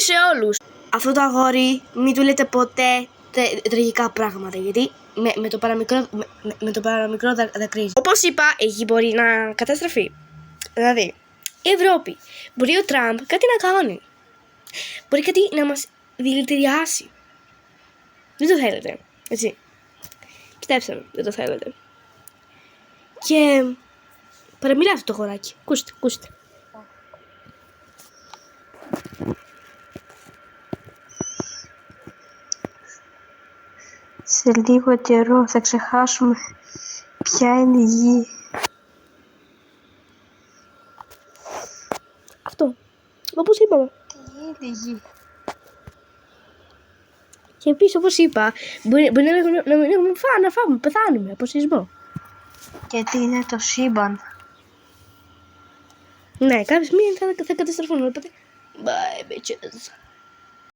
σε όλους. Αυτό το αγόρι μην του λέτε ποτέ τραγικά πράγματα, γιατί με το παραμικρό δακρύζει. Όπως είπα, εκεί μπορεί να καταστραφεί. Δηλαδή, η Ευρώπη, μπορεί ο Τραμπ κάτι να κάνει. Μπορεί κάτι να μας δηλητηριάσει. Δεν το θέλετε, έτσι. Πιστέψτε με, δεν το θέλετε. Και παραμιλά αυτό το χωράκι. Ακούστε. Σε λίγο καιρό θα ξεχάσουμε ποια είναι η γη. Αυτό. Όπως είπαμε. Τι είναι η γη? Και επίσης, όπως είπα, μπορεί να φάμε, πεθάνουμε από σεισμό. Γιατί είναι το σύμπαν. Ναι, κάποια στιγμή θα καταστραφούν. Bye, bitches.